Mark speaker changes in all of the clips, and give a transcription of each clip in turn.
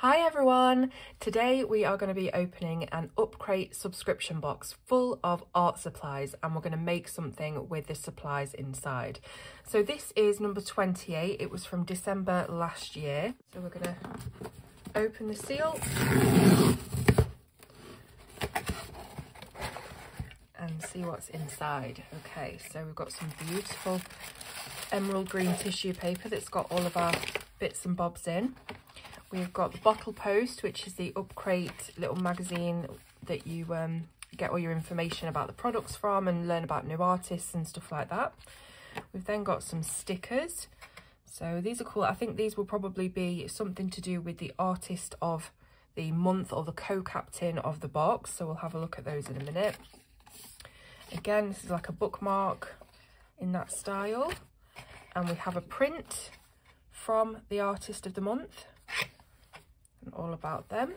Speaker 1: Hi everyone! Today we are going to be opening an Upcrate subscription box full of art supplies, and we're going to make something with the supplies inside. So this is number 28. It was from December last year. So we're going to open the seal and see what's inside. Okay, so we've got some beautiful emerald green tissue paper that's got all of our bits and bobs in. We've got the bottle post, which is the Upcrate little magazine that you get all your information about the products from and learn about new artists and stuff like that. We've then got some stickers. So these are cool. I think these will probably be something to do with the artist of the month or the co-captain of the box. So we'll have a look at those in a minute. Again, this is like a bookmark in that style. And we have a print from the artist of the month. And all about them.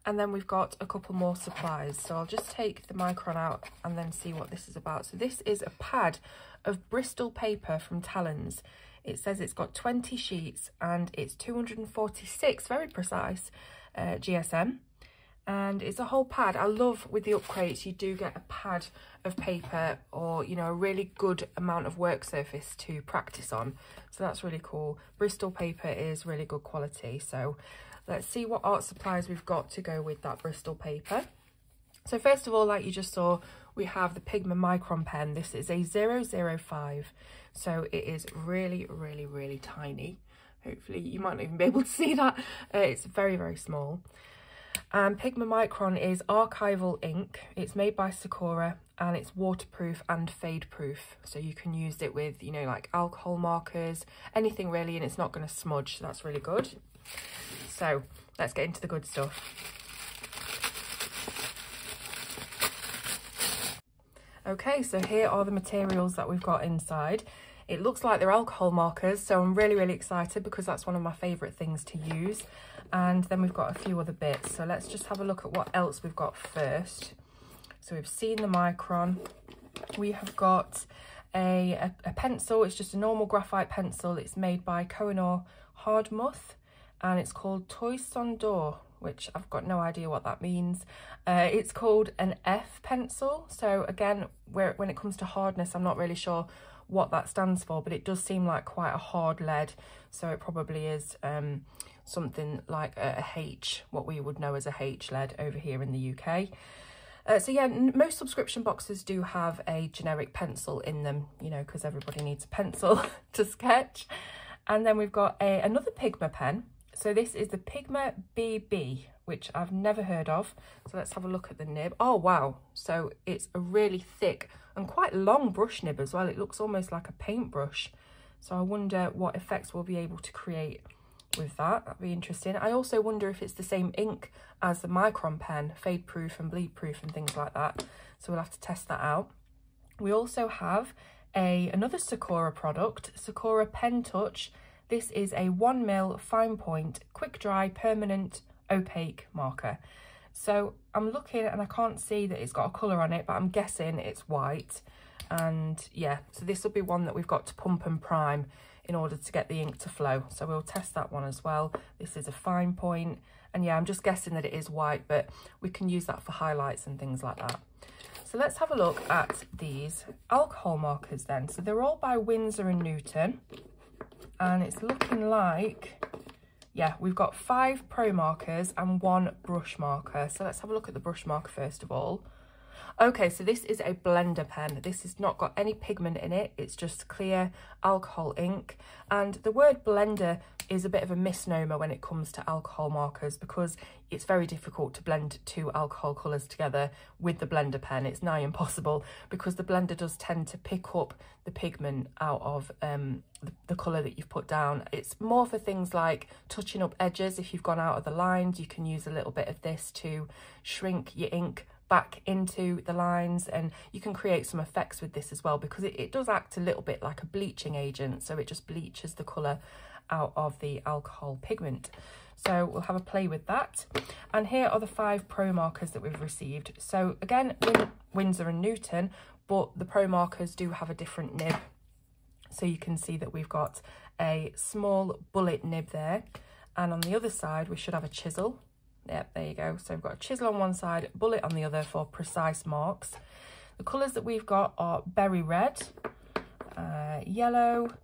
Speaker 1: And then we've got a couple more supplies, so I'll just take the Micron out and then see what this is about. So this is a pad of Bristol paper from Talon's. It says it's got 20 sheets and it's 246, very precise, GSM, and it's a whole pad. I love with the Upcrates you do get a pad of paper, or you know, a really good amount of work surface to practice on, so that's really cool. Bristol paper is really good quality, so let's see what art supplies we've got to go with that Bristol paper. So first of all, like you just saw, we have the Pigma Micron Pen. This is a 005, so it is really, really, really tiny. Hopefully you might not even be able to see that. It's very, very small. And Pigma Micron is archival ink. It's made by Sakura and it's waterproof and fade proof. So you can use it with, you know, like alcohol markers, anything really, and it's not going to smudge. So that's really good. So let's get into the good stuff. Okay, so here are the materials that we've got inside. It looks like they're alcohol markers, so I'm really, really excited because that's one of my favourite things to use. And then we've got a few other bits. So let's just have a look at what else we've got first. So we've seen the Micron. We have got a pencil. It's just a normal graphite pencil. It's made by Kohinoor Hardmuth, and it's called Toy Sondor, which I've got no idea what that means. It's called an F pencil. So again, when it comes to hardness, I'm not really sure what that stands for, but it does seem like quite a hard lead. So it probably is something like a H, what we would know as a H lead over here in the UK. So yeah, most subscription boxes do have a generic pencil in them, you know, because everybody needs a pencil to sketch. And then we've got another Pigma pen. So this is the Pigma Bb, which I've never heard of. So let's have a look at the nib. Oh, wow. So it's a really thick and quite long brush nib as well. It looks almost like a paintbrush. So I wonder what effects we'll be able to create with that. That'd be interesting. I also wonder if it's the same ink as the Micron pen, fade proof and bleed proof and things like that. So we'll have to test that out. We also have another Sakura product, Sakura Pen Touch. This is a 1mm fine point, quick dry, permanent, opaque marker. So I'm looking and I can't see that it's got a colour on it, but I'm guessing it's white. And yeah, so this will be one that we've got to pump and prime in order to get the ink to flow. So we'll test that one as well. This is a fine point. And yeah, I'm just guessing that it is white, but we can use that for highlights and things like that. So let's have a look at these alcohol markers then. So they're all by Winsor & Newton. And it's looking like, yeah, we've got 5 pro markers and 1 brush marker. So let's have a look at the brush marker first of all. Okay, so this is a blender pen. This has not got any pigment in it. It's just clear alcohol ink. And the word blender is a bit of a misnomer when it comes to alcohol markers, because it's very difficult to blend 2 alcohol colours together with the blender pen. It's nigh impossible, because the blender does tend to pick up the pigment out of the colour that you've put down. It's more for things like touching up edges. If you've gone out of the lines, you can use a little bit of this to shrink your ink back into the lines, and you can create some effects with this as well, because it does act a little bit like a bleaching agent, so it just bleaches the colour out of the alcohol pigment. So we'll have a play with that. And here are the 5 pro markers that we've received. So again, Winsor & Newton, but the pro markers do have a different nib. So you can see that we've got a small bullet nib there, And on the other side, we should have a chisel. Yep, there you go. So we've got a chisel on one side, bullet on the other for precise marks. The colours that we've got are berry red, yellow,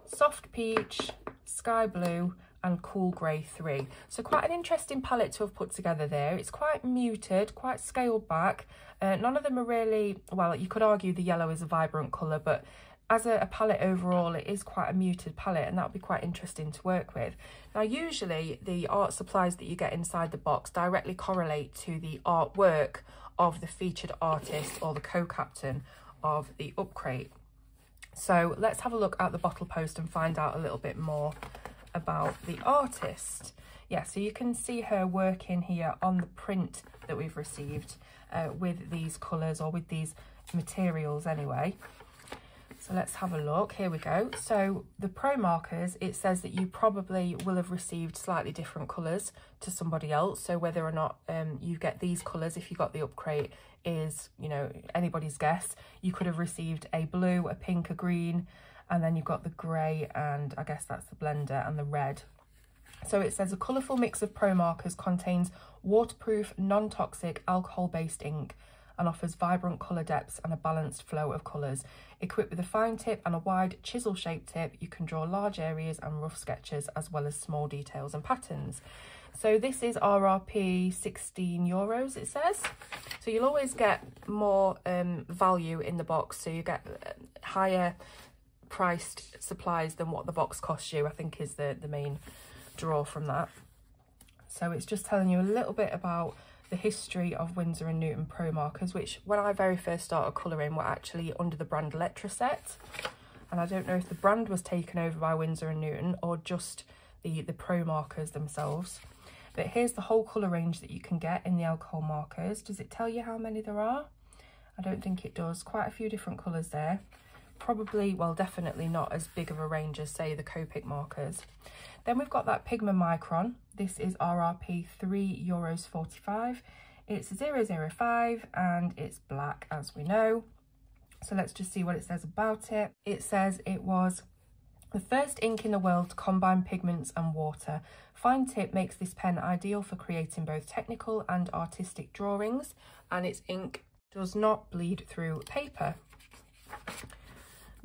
Speaker 1: soft peach, sky blue, and cool grey 3. So quite an interesting palette to have put together there. It's quite muted, quite scaled back. None of them are really, well, you could argue the yellow is a vibrant colour, but as a palette overall, it is quite a muted palette, and that would be quite interesting to work with. Now, usually the art supplies that you get inside the box directly correlate to the artwork of the featured artist or the co-captain of the Upcrate. So let's have a look at the bottle post and find out a little bit more about the artist. Yeah, so you can see her working here on the print that we've received with these colours, or with these materials anyway. So let's have a look. Here we go. So the pro markers, it says that you probably will have received slightly different colours to somebody else. So whether or not you get these colours, if you got the Upcrate, is, you know, anybody's guess. You could have received a blue, a pink, a green, and then you've got the grey, and I guess that's the blender, and the red. So it says a colourful mix of pro markers contains waterproof, non-toxic, alcohol-based ink and offers vibrant colour depths and a balanced flow of colours. Equipped with a fine tip and a wide chisel-shaped tip, you can draw large areas and rough sketches, as well as small details and patterns. So this is RRP €16, it says. So you'll always get more value in the box, so you get higher priced supplies than what the box costs you, I think is the main draw from that. So it's just telling you a little bit about the history of Winsor & Newton pro markers, which when I very first started colouring were actually under the brand Electroset, and I don't know if the brand was taken over by Winsor & Newton or just the pro markers themselves. But here's the whole colour range that you can get in the alcohol markers. Does it tell you how many there are? I don't think it does. Quite a few different colours there. Probably, well, definitely not as big of a range as, say, the Copic markers. Then we've got that Pigma Micron. This is RRP €3.45. It's 005 and it's black, as we know. So let's just see what it says about it. It says it was the first ink in the world to combine pigments and water. Fine tip makes this pen ideal for creating both technical and artistic drawings, and its ink does not bleed through paper.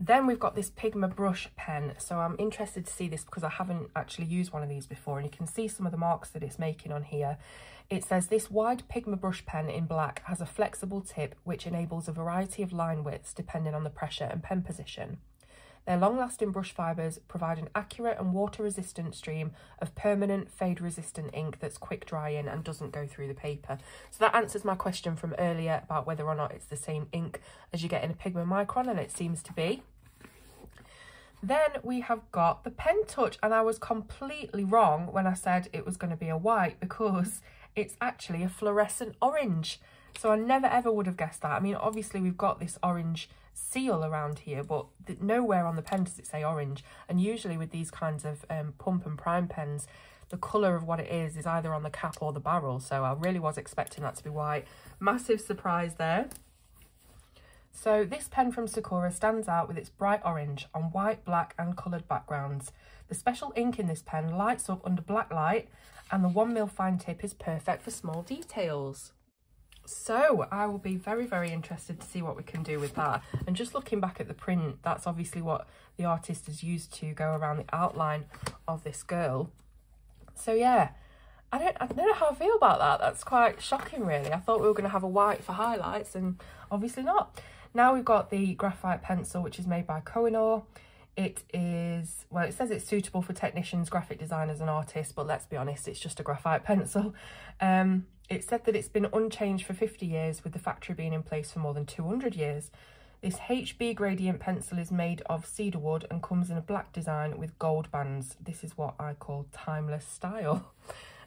Speaker 1: Then we've got this Pigma Brush Pen. So I'm interested to see this because I haven't actually used one of these before, and you can see some of the marks that it's making on here. It says this wide Pigma Brush Pen in black has a flexible tip which enables a variety of line widths depending on the pressure and pen position. Their long-lasting brush fibres provide an accurate and water-resistant stream of permanent fade-resistant ink that's quick-drying and doesn't go through the paper. So that answers my question from earlier about whether or not it's the same ink as you get in a Pigma Micron, and it seems to be. Then we have got the Pen Touch, and I was completely wrong when I said it was going to be a white, because it's actually a fluorescent orange. So I never ever would have guessed that. I mean, obviously we've got this orange seal around here, but nowhere on the pen does it say orange. And usually with these kinds of pump and prime pens, the colour of what it is either on the cap or the barrel. So I really was expecting that to be white. Massive surprise there. So this pen from Sakura stands out with its bright orange on white, black and coloured backgrounds. The special ink in this pen lights up under black light, and the 1mm fine tip is perfect for small details. So I will be very, very interested to see what we can do with that. And just looking back at the print, that's obviously what the artist has used to go around the outline of this girl. So yeah, I don't know how I feel about that. That's quite shocking, really. I thought we were going to have a white for highlights, and obviously not. Now we've got the Graphite Pencil, which is made by Kohinoor. It is, well, it says it's suitable for technicians, graphic designers and artists, but let's be honest, it's just a graphite pencil. It said that it's been unchanged for 50 years, with the factory being in place for more than 200 years. This HB gradient pencil is made of cedar wood and comes in a black design with gold bands. This is what I call timeless style.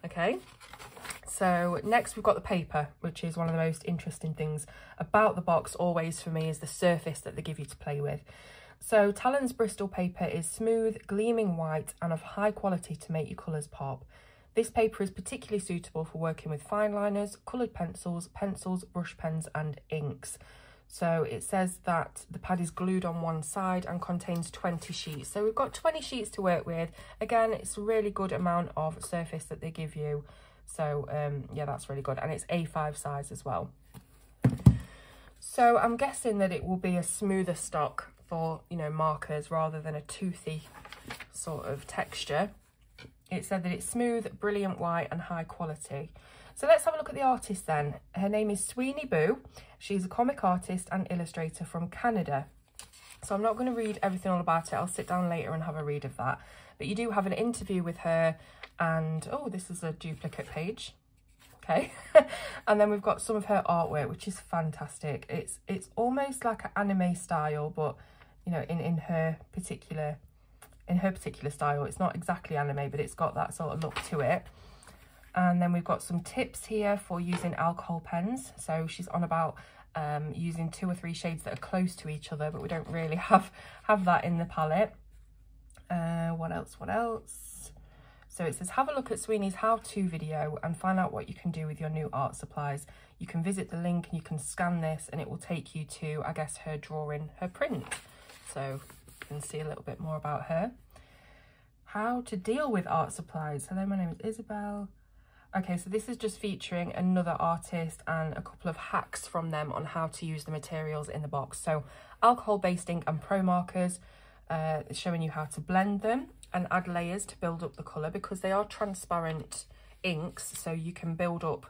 Speaker 1: Okay, so next we've got the paper, which is one of the most interesting things about the box always for me, is the surface that they give you to play with. So Talon's Bristol paper is smooth, gleaming white and of high quality to make your colours pop. This paper is particularly suitable for working with fine liners, coloured pencils, brush pens and inks. So it says that the pad is glued on one side and contains 20 sheets. So we've got 20 sheets to work with. Again, it's a really good amount of surface that they give you. So yeah, that's really good. And it's A5 size as well. So I'm guessing that it will be a smoother stock for, you know, markers rather than a toothy sort of texture. It said that it's smooth, brilliant white and high quality. So let's have a look at the artist then. Her name is Sweeney Boo. She's a comic artist and illustrator from Canada. So I'm not going to read everything all about it. I'll sit down later and have a read of that. But you do have an interview with her and, oh, this is a duplicate page. Okay. And then we've got some of her artwork, which is fantastic. It's almost like an anime style, but, you know, in her particular style. It's not exactly anime, but it's got that sort of look to it. And then we've got some tips here for using alcohol pens. So she's on about using 2 or 3 shades that are close to each other, but we don't really have that in the palette. What else? So it says, have a look at Sweeney's how-to video and find out what you can do with your new art supplies. You can visit the link and you can scan this and it will take you to, I guess, her drawing, her print. So you can see a little bit more about her. How to deal with art supplies. Hello, my name is Isabel. Okay, so this is just featuring another artist and a couple of hacks from them on how to use the materials in the box. So alcohol-based ink and pro markers, showing you how to blend them and add layers to build up the colour, because they are transparent inks, so you can build up,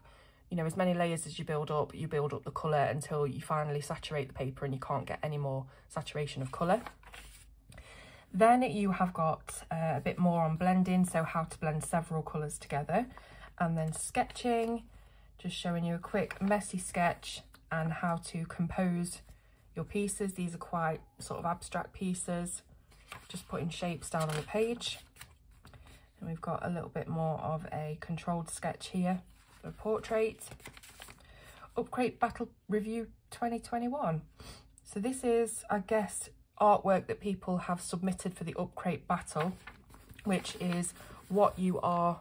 Speaker 1: you know, as many layers as you build up the colour until you finally saturate the paper and you can't get any more saturation of colour. Then you have got a bit more on blending, so how to blend several colours together. And then sketching, just showing you a quick messy sketch and how to compose your pieces. These are quite sort of abstract pieces, just putting shapes down on the page. And we've got a little bit more of a controlled sketch here for a portrait. Upcrate Battle Review 2021. So this is, I guess, artwork that people have submitted for the Upcrate Battle, which is what you are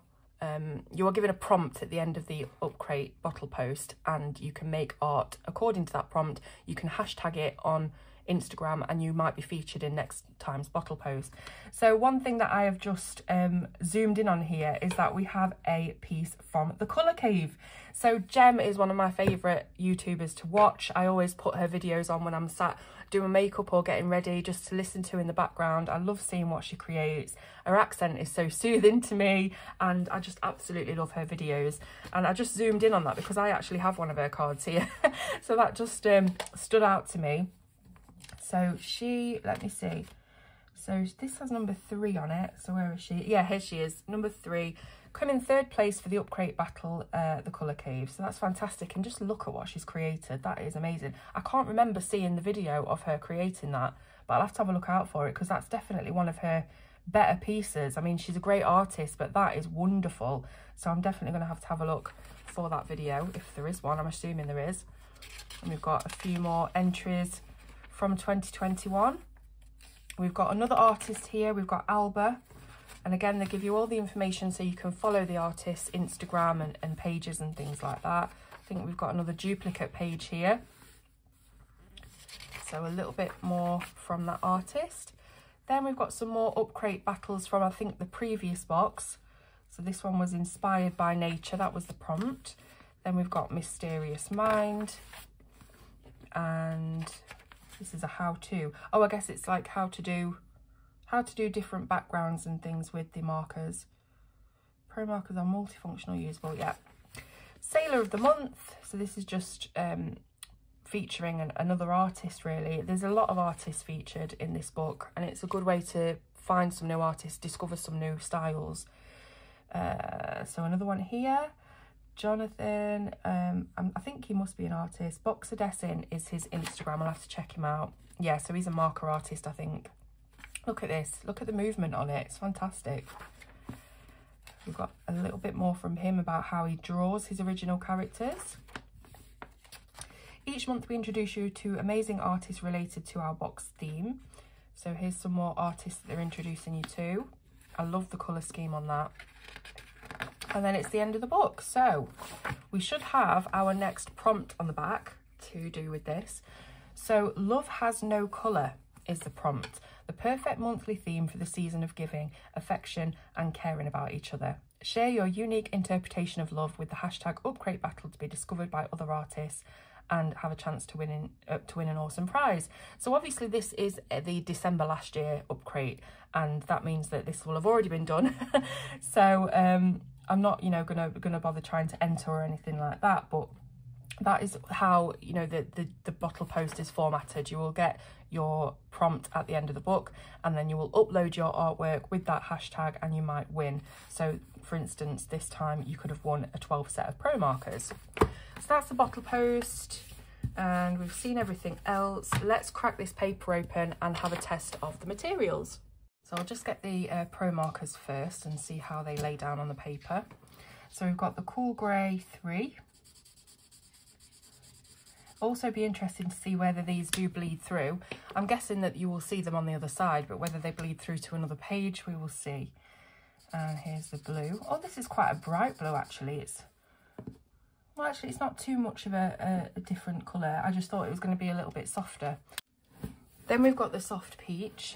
Speaker 1: given a prompt at the end of the Upcrate bottle post, and you can make art according to that prompt. You can hashtag it on Instagram and you might be featured in next time's bottle post. So one thing that I have just zoomed in on here is that we have a piece from the Colour Cave. So Jem is one of my favourite YouTubers to watch. I always put her videos on when I'm sat doing makeup or getting ready, just to listen to in the background. I love seeing what she creates. Her accent is so soothing to me and I just absolutely love her videos. And I just zoomed in on that because I actually have one of her cards here. So that just stood out to me. So she, let me see. So this has number 3 on it. So where is she? Yeah, here she is, number 3. Come in 3rd place for the Upcrate Battle, the Colour Cave. So that's fantastic. And just look at what she's created. That is amazing. I can't remember seeing the video of her creating that, but I'll have to have a look out for it because that's definitely one of her better pieces. I mean, she's a great artist, but that is wonderful. So I'm definitely going to have a look for that video, if there is one. I'm assuming there is. And we've got a few more entries from 2021. We've got another artist here. We've got Alba. And again, they give you all the information so you can follow the artist's Instagram and pages and things like that. I think we've got another duplicate page here. So a little bit more from that artist. Then we've got some more Upcrate battles from, I think, the previous box. So this one was inspired by nature. That was the prompt. Then we've got Mysterious Mind. And this is a how-to. Oh, I guess it's like how to do different backgrounds and things with the markers. Pro markers are multifunctional, usable, yeah. Sailor of the Month. So this is just featuring another artist, really. There's a lot of artists featured in this book, and it's a good way to find some new artists, discover some new styles. So another one here. Jonathan, I think he must be an artist. Boxer Dessin is his Instagram. I'll have to check him out. Yeah, so he's a marker artist, I think. Look at this. Look at the movement on it. It's fantastic. We've got a little bit more from him about how he draws his original characters. Each month we introduce you to amazing artists related to our box theme. So here's some more artists that they're introducing you to. I love the colour scheme on that. And then it's the end of the book. So we should have our next prompt on the back to do with this. So love has no colour is the prompt. The perfect monthly theme for the season of giving, affection and caring about each other. Share your unique interpretation of love with the hashtag Upcrate battle to be discovered by other artists and have a chance to win an awesome prize. So obviously this is the December last year Upcrate, and that means that this will have already been done. So I'm not, you know, gonna bother trying to enter or anything like that, but that is how, you know, the bottle post is formatted. You will get your prompt at the end of the book, and then you will upload your artwork with that hashtag and you might win. So for instance, this time you could have won a 12 set of pro markers. So that's the bottle post, and we've seen everything else. Let's crack this paper open and have a test of the materials. So I'll just get the pro markers first and see how they lay down on the paper. So we've got the Cool Grey 3. Also be interesting to see whether these do bleed through. I'm guessing that you will see them on the other side, but whether they bleed through to another page, we will see. And here's the blue. Oh, this is quite a bright blue, actually. Well, actually, it's not too much of a different colour. I just thought it was going to be a little bit softer. Then we've got the soft peach.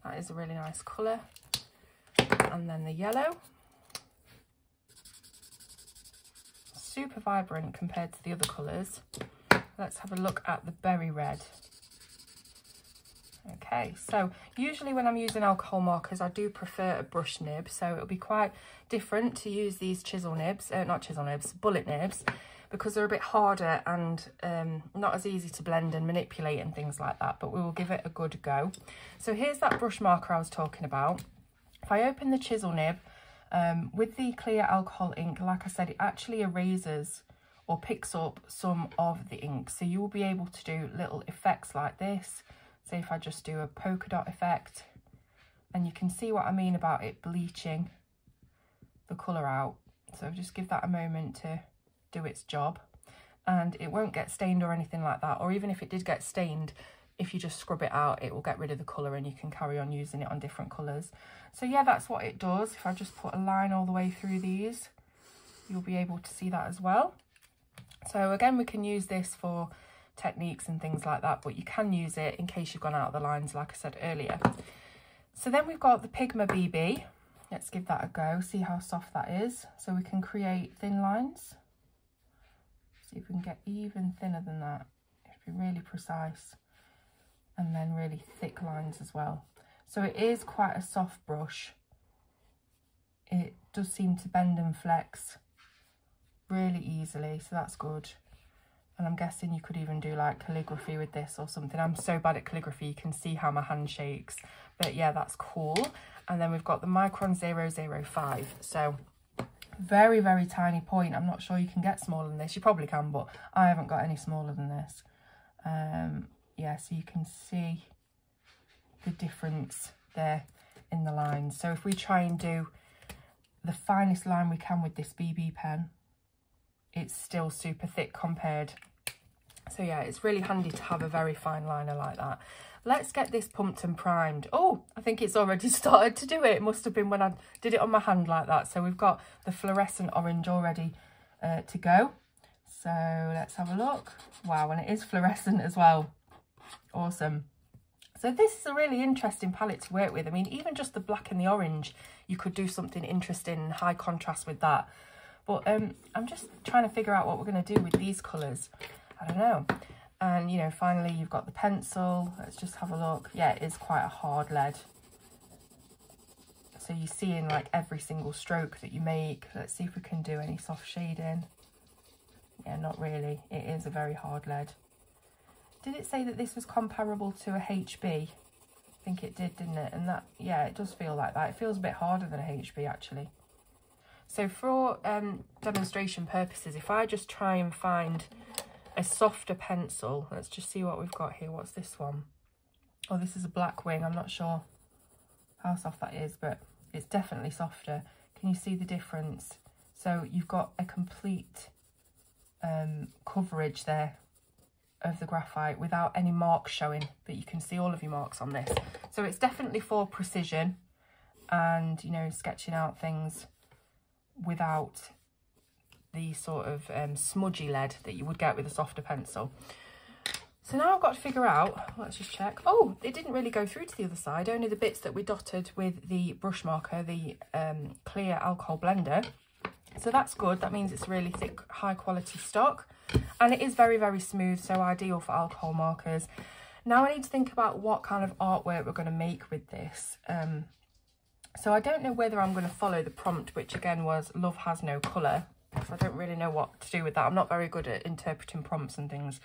Speaker 1: That is a really nice colour. And then the yellow. Super vibrant compared to the other colours. Let's have a look at the berry red. Okay, so usually when I'm using alcohol markers, I do prefer a brush nib, so it'll be quite different to use these chisel nibs, not chisel nibs, bullet nibs, because they're a bit harder and not as easy to blend and manipulate and things like that, but we will give it a good go. So here's that brush marker I was talking about. If I open the chisel nib, with the clear alcohol ink, like I said, it actually erases or picks up some of the ink, so you will be able to do little effects like this. Say if I just do a polka dot effect, and you can see what I mean about it bleaching the colour out. So just give that a moment to do its job, and it won't get stained or anything like that, or even if it did get stained, if you just scrub it out, it will get rid of the colour and you can carry on using it on different colours. So yeah, that's what it does. If I just put a line all the way through these, you'll be able to see that as well. So again, we can use this for techniques and things like that, but you can use it in case you've gone out of the lines, like I said earlier. So then we've got the Pigma Bb. Let's give that a go, see how soft that is. So we can create thin lines. See if we can get even thinner than that. It'd be really precise. And then really thick lines as well. So it is quite a soft brush. It does seem to bend and flex really easily, so that's good. And I'm guessing you could even do like calligraphy with this or something. I'm so bad at calligraphy, you can see how my hand shakes. But yeah, that's cool. And then we've got the Micron 005. So very, very tiny point. I'm not sure you can get smaller than this. You probably can, but I haven't got any smaller than this. Yeah, so you can see the difference there in the lines. So if we try and do the finest line we can with this BB pen, it's still super thick compared. So yeah, it's really handy to have a very fine liner like that. Let's get this pumped and primed. Oh, I think it's already started to do it. It must have been when I did it on my hand like that. So we've got the fluorescent orange already to go. So let's have a look. Wow, and it is fluorescent as well. Awesome. So this is a really interesting palette to work with. I mean, even just the black and the orange, you could do something interesting, high contrast with that. But I'm just trying to figure out what we're going to do with these colours. I don't know. And, you know, finally you've got the pencil. Let's just have a look. Yeah, it is quite a hard lead. So you see in like every single stroke that you make. Let's see if we can do any soft shading. Yeah, not really. It is a very hard lead. Did it say that this was comparable to a HB? I think it did, didn't it? And that, yeah, it does feel like that. It feels a bit harder than a HB actually. So for demonstration purposes, if I just try and find a softer pencil, let's just see what we've got here. What's this one? Oh, this is a black wing. I'm not sure how soft that is, but it's definitely softer. Can you see the difference? So you've got a complete coverage there of the graphite without any marks showing, but you can see all of your marks on this. So it's definitely for precision and, you know, sketching out things without the sort of smudgy lead that you would get with a softer pencil. So now I've got to figure out, let's just check. Oh, it didn't really go through to the other side, only the bits that we dotted with the brush marker, the clear alcohol blender. So that's good. That means it's really thick, high quality stock. And it is very, very smooth, so ideal for alcohol markers. Now I need to think about what kind of artwork we're going to make with this. So I don't know whether I'm going to follow the prompt, which again was love has no colour, because I don't really know what to do with that. I'm not very good at interpreting prompts and things.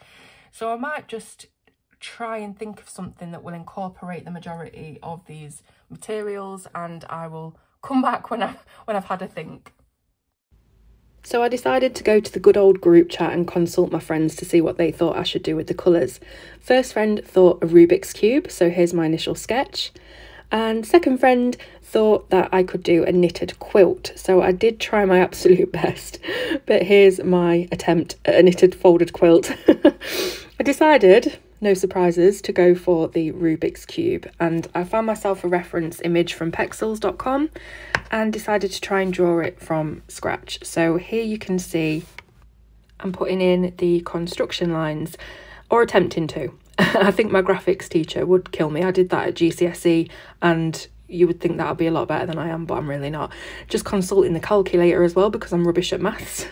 Speaker 1: So I might just try and think of something that will incorporate the majority of these materials, and I will come back when I've had a think. So I decided to go to the good old group chat and consult my friends to see what they thought I should do with the colours. First friend thought a Rubik's Cube, so here's my initial sketch. And second friend thought that I could do a knitted quilt, so I did try my absolute best, but here's my attempt at a knitted folded quilt. I decided, no surprises, to go for the Rubik's Cube, and I found myself a reference image from pexels.com and decided to try and draw it from scratch. So here you can see I'm putting in the construction lines, or attempting to. I think my graphics teacher would kill me. I did that at GCSE, and you would think that I'd be a lot better than I am, but I'm really not. Just consulting the calculator as well, because I'm rubbish at maths.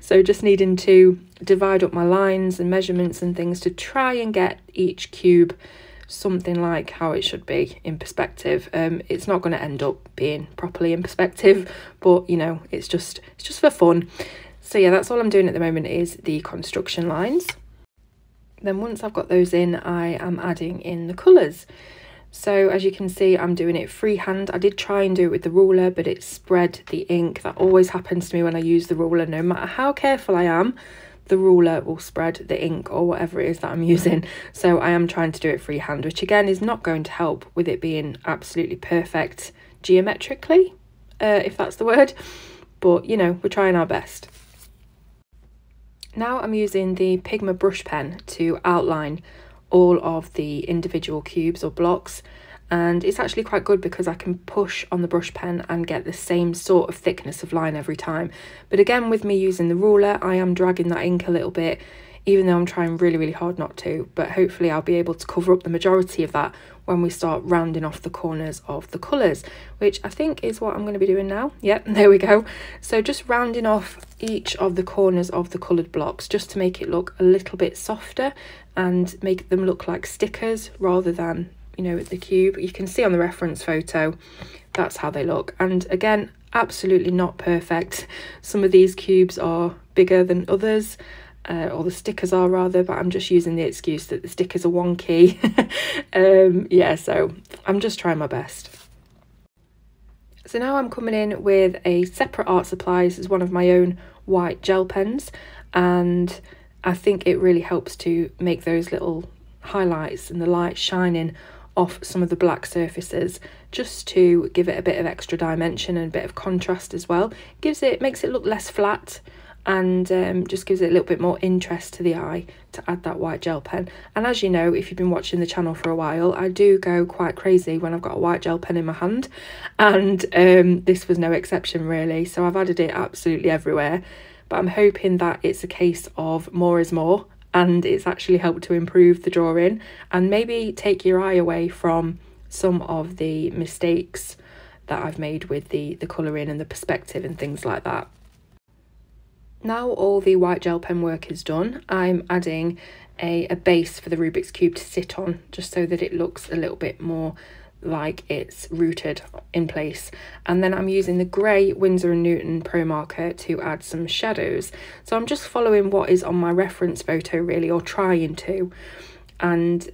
Speaker 1: So just needing to divide up my lines and measurements and things to try and get each cube something like how it should be in perspective. It's not going to end up being properly in perspective, but you know, it's just for fun. So yeah, that's all I'm doing at the moment is the construction lines. Then once I've got those in, I am adding in the colours. So as you can see, I'm doing it freehand. I did try and do it with the ruler, but it spread the ink. That always happens to me when I use the ruler. No matter how careful I am, the ruler will spread the ink or whatever it is that I'm using. So I am trying to do it freehand, which again is not going to help with it being absolutely perfect geometrically, if that's the word. But, you know, we're trying our best. Now I'm using the Pigma Brush Pen to outline all of the individual cubes or blocks, and it's actually quite good because I can push on the brush pen and get the same sort of thickness of line every time. But again, with me using the ruler, I am dragging that ink a little bit, even though I'm trying really hard not to, but hopefully I'll be able to cover up the majority of that when we start rounding off the corners of the colours, which I think is what I'm going to be doing now. Yep, there we go. So just rounding off each of the corners of the coloured blocks just to make it look a little bit softer and make them look like stickers rather than, you know, the cube. You can see on the reference photo, that's how they look. And again, absolutely not perfect. Some of these cubes are bigger than others. Or the stickers are rather, but I'm just using the excuse that the stickers are wonky. Yeah, so I'm just trying my best. So now I'm coming in with a separate art supply. This is one of my own white gel pens, and I think it really helps to make those little highlights and the light shining off some of the black surfaces, just to give it a bit of extra dimension and a bit of contrast as well. Makes it look less flat, and just gives it a little bit more interest to the eye to add that white gel pen. And as you know, if you've been watching the channel for a while, I do go quite crazy when I've got a white gel pen in my hand, and this was no exception really. So I've added it absolutely everywhere, but I'm hoping that it's a case of more is more, and it's actually helped to improve the drawing and maybe take your eye away from some of the mistakes that I've made with the colouring and the perspective and things like that. Now all the white gel pen work is done, I'm adding a base for the Rubik's Cube to sit on, just so that it looks a little bit more like it's rooted in place. And then I'm using the grey Winsor & Newton Pro Marker to add some shadows. So I'm just following what is on my reference photo really, or trying to. And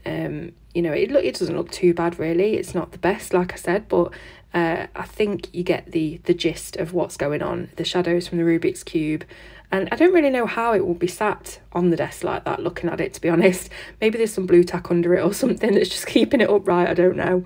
Speaker 1: you know, it doesn't look too bad really. It's not the best, like I said, but I think you get the gist of what's going on. The shadows from the Rubik's Cube. And I don't really know how it will be sat on the desk like that, looking at it, to be honest. Maybe there's some blue tack under it or something that's just keeping it upright, I don't know.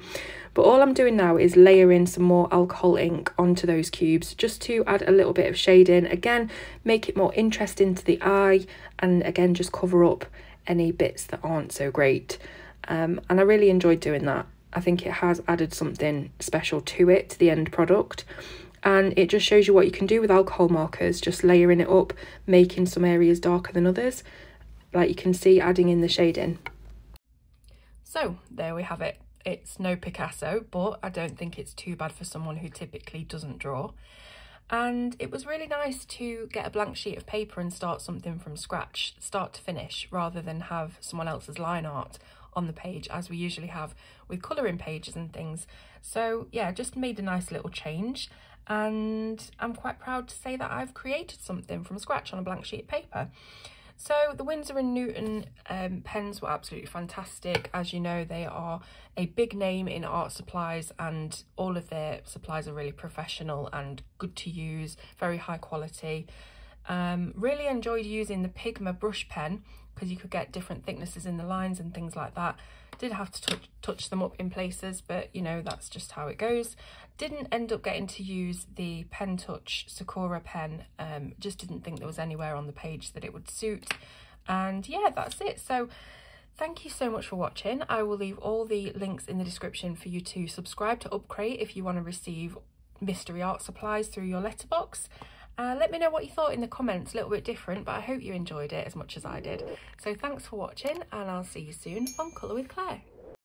Speaker 1: But all I'm doing now is layering some more alcohol ink onto those cubes, just to add a little bit of shading. Again, make it more interesting to the eye, and again, just cover up any bits that aren't so great. And I really enjoyed doing that. I think it has added something special to it, to the end product. and it just shows you what you can do with alcohol markers, just layering it up, making some areas darker than others, like you can see, adding in the shading. So there we have it. It's no Picasso, but I don't think it's too bad for someone who typically doesn't draw. And it was really nice to get a blank sheet of paper and start something from scratch, start to finish, rather than have someone else's line art on the page as we usually have with colouring pages and things. So yeah, just made a nice little change, and I'm quite proud to say that I've created something from scratch on a blank sheet of paper. So the Winsor & Newton pens were absolutely fantastic. As you know, they are a big name in art supplies, and all of their supplies are really professional and good to use, very high quality. Really enjoyed using the Pigma Brush Pen because you could get different thicknesses in the lines and things like that. Did have to touch them up in places, but you know, that's just how it goes. Didn't end up getting to use the Pen Touch Sakura pen, just didn't think there was anywhere on the page that it would suit. And yeah, that's it. So thank you so much for watching. I will leave all the links in the description for you to subscribe to Upcrate if you want to receive mystery art supplies through your letterbox. Let me know what you thought in the comments, a little bit different, but I hope you enjoyed it as much as I did. So thanks for watching, and I'll see you soon on Colour with Claire.